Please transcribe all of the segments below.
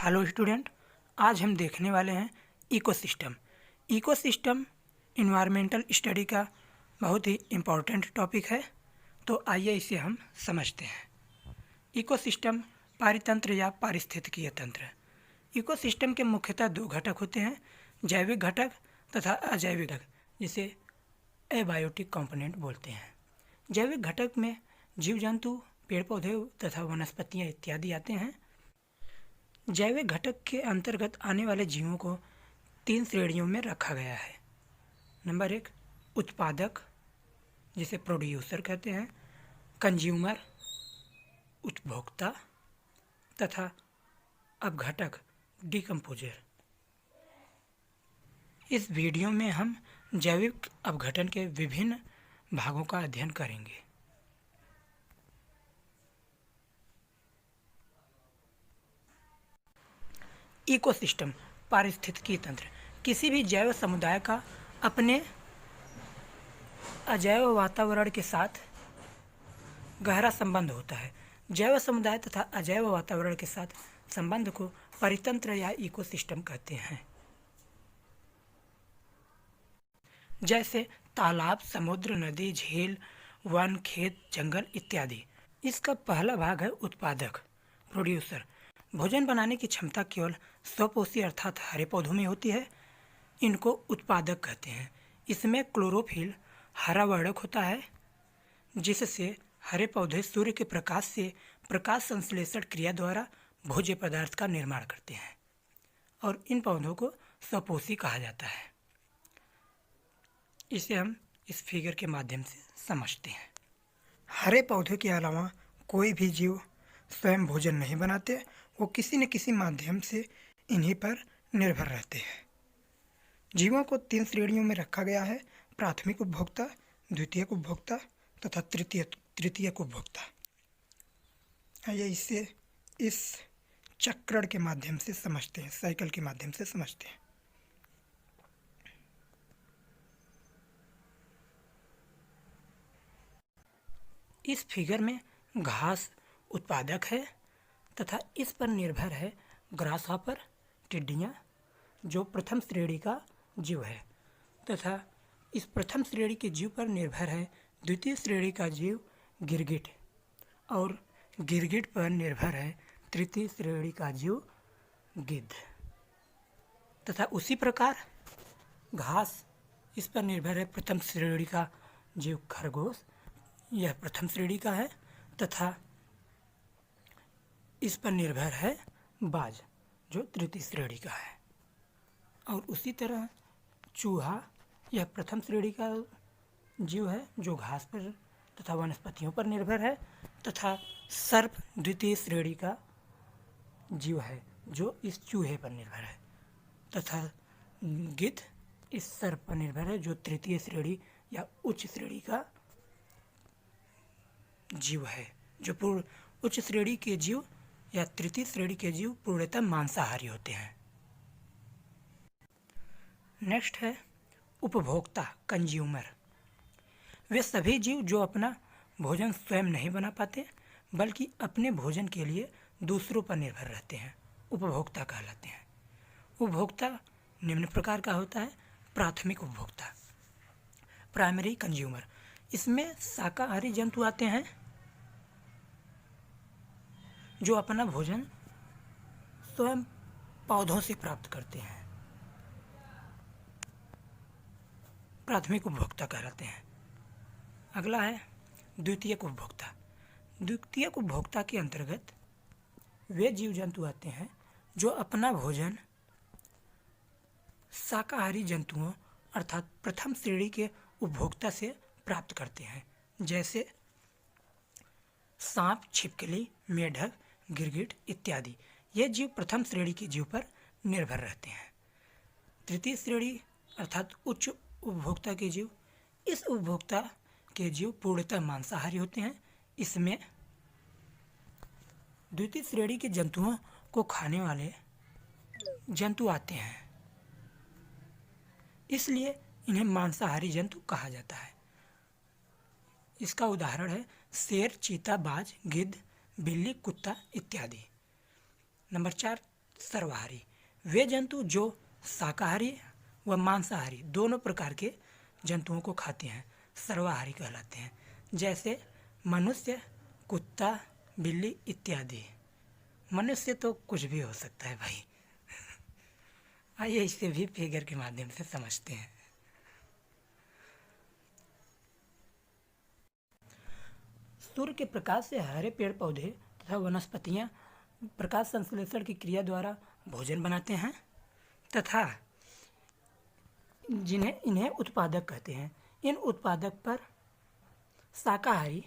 Hello student, आज हम देखने वाले हैं इकोसिस्टम। इकोसिस्टम इन्वायरमेंटल स्टडी का बहुत ही इम्पोर्टेंट टॉपिक है, तो आइए इसे हम समझते हैं। इकोसिस्टम पारितंत्र या पारिस्थितिकीय तंत्र। इकोसिस्टम के मुख्यतः दो घटक होते हैं, जैविक घटक तथा अजैविक घटक, जिसे एबायोटिक कंपोनेंट बोलते हैं। जैविक घटक में जीव जंतु, पेड़ पौधे तथा वनस्पतियाँ इत्यादि आते हैं। जैविक घटक के अंतर्गत आने वाले जीवों को तीन श्रेणियों में रखा गया है। नंबर 1 उत्पादक, जिसे प्रोड्यूसर कहते हैं, कंज्यूमर उपभोक्ता, तथा अपघटक डिकम्पोजर। इस वीडियो में हम जैविक अपघटन के विभिन्न भागों का अध्ययन करेंगे। इकोसिस्टम पारिस्थितिकी तंत्र किसी भी जैव समुदाय का अपने अजैव वातावरण के साथ गहरा संबंध होता है। जैव समुदाय तथा अजैव वातावरण के साथ संबंध को परितंत्र या इकोसिस्टम कहते हैं। जैसे तालाब, समुद्र, नदी, झील, वन, खेत, जंगल इत्यादि। इसका पहला भाग है उत्पादक, प्रोड्यूसर। भोजन बनाने की क्षमता केवल स्वपोषी अर्थात हरे पौधों में होती है। इनको उत्पादक कहते हैं। इसमें क्लोरोफिल हरा वर्णक होता है, जिससे हरे पौधे सूर्य के प्रकाश से प्रकाश संश्लेषण क्रिया द्वारा भोज्य पदार्थ का निर्माण करते हैं और इन पौधों को स्वपोषी कहा जाता है। इसे हम इस फिगर के माध्यम से समझते हैं। हरे पौधे के अलावा कोई भी जीव स्वयं भोजन नहीं बनाते, वो किसी न किसी माध्यम से इन्हीं पर निर्भर रहते हैं। जीवों को तीन श्रेणियों में रखा गया है: प्राथमिक उपभोक्ता, द्वितीयक उपभोक्ता तथा तृतीयक उपभोक्ता। आइए इसे इस चक्रण के माध्यम से समझते हैं, साइकिल के माध्यम से समझते हैं। इस फिगर में घास उत्पादक है तथा इस पर निर्भर है ग्रासहॉपर, टिड्डियाँ, जो प्रथम श्रेणी का जीव है, तथा इस प्रथम श्रेणी के जीव पर निर्भर है द्वितीय श्रेणी का जीव गिरगिट, और गिरगिट पर निर्भर है तृतीय श्रेणी का जीव गिद्ध। तथा उसी प्रकार घास, इस पर निर्भर है प्रथम श्रेणी का जीव खरगोश, यह प्रथम श्रेणी का है, तथा इस पर निर्भर है बाज, जो तृतीय श्रेणी का है। और उसी तरह चूहा, यह प्रथम श्रेणी का जीव है जो घास पर तथा वनस्पतियों पर निर्भर है, तथा सर्प द्वितीय श्रेणी का जीव है जो इस चूहे पर निर्भर है, तथा गिद्ध इस सर्प पर निर्भर है जो तृतीय श्रेणी या उच्च श्रेणी का जीव है। जो उच्च श्रेणी के जीव या तृतीय श्रेणी के जीव पूर्णतः मांसाहारी होते हैं। नेक्स्ट है उपभोक्ता, कंज्यूमर। वे सभी जीव जो अपना भोजन स्वयं नहीं बना पाते बल्कि अपने भोजन के लिए दूसरों पर निर्भर रहते हैं, उपभोक्ता कहलाते हैं। उपभोक्ता निम्न प्रकार का होता है: प्राथमिक उपभोक्ता, प्राइमरी कंज्यूमर। इसमें शाकाहारी जंतु आते हैं जो अपना भोजन स्वयं पौधों से प्राप्त करते हैं, प्राथमिक उपभोक्ता कहलाते हैं। अगला है द्वितीयक उपभोक्ता। द्वितीयक उपभोक्ता के अंतर्गत वे जीव जंतु आते हैं जो अपना भोजन शाकाहारी जंतुओं अर्थात प्रथम श्रेणी के उपभोक्ता से प्राप्त करते हैं, जैसे सांप, छिपकली, मेढक, गिरगिट इत्यादि। ये जीव प्रथम श्रेणी के जीव पर निर्भर रहते हैं। तृतीय श्रेणी अर्थात उच्च उपभोक्ता के जीव, इस उपभोक्ता के जीव पूर्णतः मांसाहारी होते हैं। इसमें द्वितीय श्रेणी के जंतुओं को खाने वाले जंतु आते हैं, इसलिए इन्हें मांसाहारी जंतु कहा जाता है। इसका उदाहरण है शेर, चीता, बाज, गिद्ध, बिल्ली, कुत्ता इत्यादि। नंबर 4 सर्वाहारी, वे जंतु जो शाकाहारी व मांसाहारी दोनों प्रकार के जंतुओं को खाते हैं सर्वाहारी कहलाते हैं, जैसे मनुष्य, कुत्ता, बिल्ली इत्यादि। मनुष्य तो कुछ भी हो सकता है भाई। आइए इसे भी फिगर के माध्यम से समझते हैं। सूर्य के प्रकाश से हरे पेड़ पौधे तथा वनस्पतियां प्रकाश संश्लेषण की क्रिया द्वारा भोजन बनाते हैं तथा इन्हें उत्पादक कहते हैं। इन उत्पादक पर शाकाहारी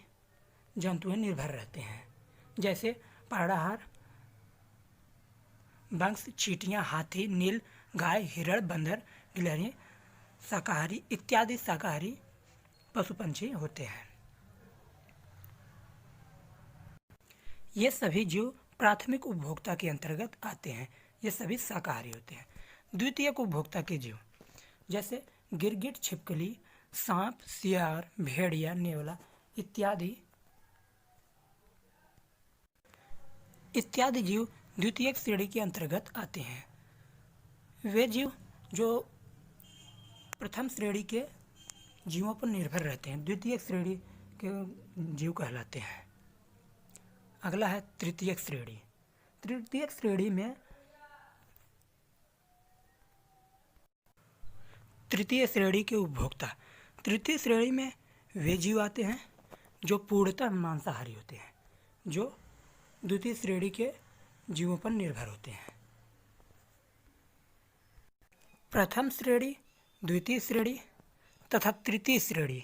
जंतु निर्भर रहते हैं, जैसे पर्णाहार, बंश, चींटियां, हाथी, नील गाय, हिरण, बंदर, गिलहरी शाकाहारी इत्यादि शाकाहारी पशु पंछी होते हैं। ये सभी जीव प्राथमिक उपभोक्ता के अंतर्गत आते हैं। ये सभी शाकाहारी होते हैं। द्वितीयक उपभोक्ता के जीव जैसे गिरगिट, छिपकली, सांप, सियार, भेड़िया, नेवला इत्यादि जीव द्वितीयक श्रेणी के अंतर्गत आते हैं। वे जीव जो प्रथम श्रेणी के जीवों पर निर्भर रहते हैं द्वितीयक श्रेणी के जीव कहलाते हैं। अगला है तृतीयक श्रेणी। तृतीयक श्रेणी में तृतीय श्रेणी के उपभोक्ता, तृतीय श्रेणी में वे जीव आते हैं जो पूर्णतः मांसाहारी होते हैं, जो द्वितीय श्रेणी के जीवों पर निर्भर होते हैं। प्रथम श्रेणी, द्वितीय श्रेणी तथा तृतीय श्रेणी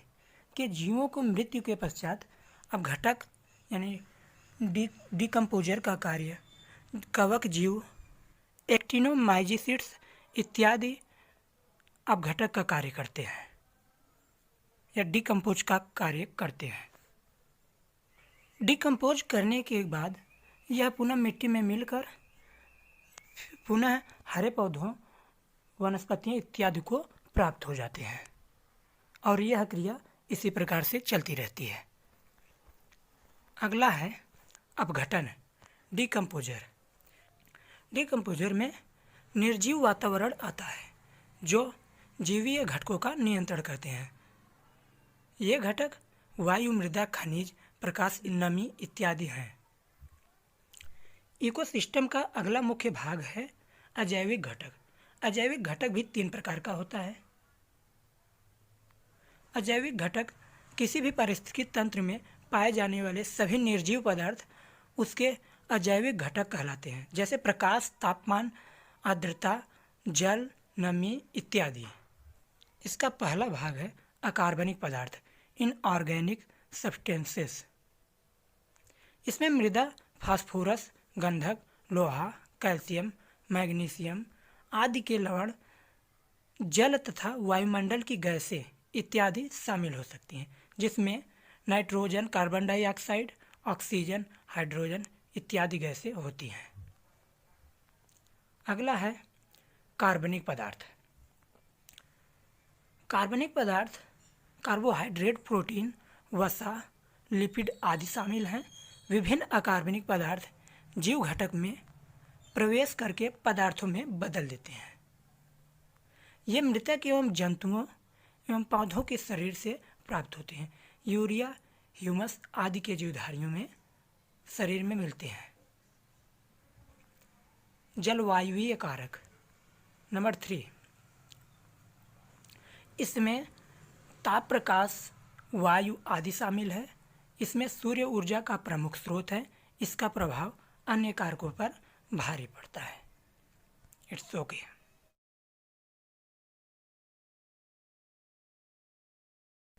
के जीवों को मृत्यु के पश्चात अपघटक यानी डिकम्पोजर का कार्य कवक जीव, एक्टिनोमाइसीट्स इत्यादि अपघटक का कार्य करते हैं या डिकम्पोज का कार्य करते हैं। डिकम्पोज करने के बाद यह पुनः मिट्टी में मिलकर पुनः हरे पौधों, वनस्पतियों इत्यादि को प्राप्त हो जाते हैं और यह क्रिया इसी प्रकार से चलती रहती है। अगला है अपघटन, डिकम्पोजर। डिकम्पोजर में निर्जीव वातावरण आता है जो जीवीय घटकों का नियंत्रण करते हैं। ये घटक वायु, मृदा, खनिज, प्रकाश, नमी इत्यादि हैं। इकोसिस्टम का अगला मुख्य भाग है अजैविक घटक। अजैविक घटक भी 3 प्रकार का होता है। अजैविक घटक किसी भी पारिस्थितिकी तंत्र में पाए जाने वाले सभी निर्जीव पदार्थ उसके अजैविक घटक कहलाते हैं, जैसे प्रकाश, तापमान, आर्द्रता, जल, नमी इत्यादि। इसका पहला भाग है अकार्बनिक पदार्थ, इनऑर्गेनिक सब्सटेंसेस। इसमें मृदा, फास्फोरस, गंधक, लोहा, कैल्शियम, मैग्नीशियम आदि के लवण, जल तथा वायुमंडल की गैसें इत्यादि शामिल हो सकती हैं, जिसमें nitrogen, carbon dioxide, oxygen, hydrogen इत्यादि गैसें होती हैं। अगला है कार्बनिक पदार्थ। कार्बनिक पदार्थ कार्बोहाइड्रेट, प्रोटीन, वसा, लिपिड आदि शामिल हैं। विभिन्न अकार्बनिक पदार्थ जीव घटक में प्रवेश करके पदार्थों में बदल देते हैं। ये मृतक एवं जंतुओं एवं पौधों के शरीर से प्राप्त होते हैं। यूरिया, ह्यूमस आदि के जीवधारियों में शरीर में मिलते हैं। जलवायुवीय कारक नंबर 3, इसमें ताप, प्रकाश, वायु आदि शामिल है। इसमें सूर्य ऊर्जा का प्रमुख स्रोत है। इसका प्रभाव अन्य कारकों पर भारी पड़ता है। It's okay.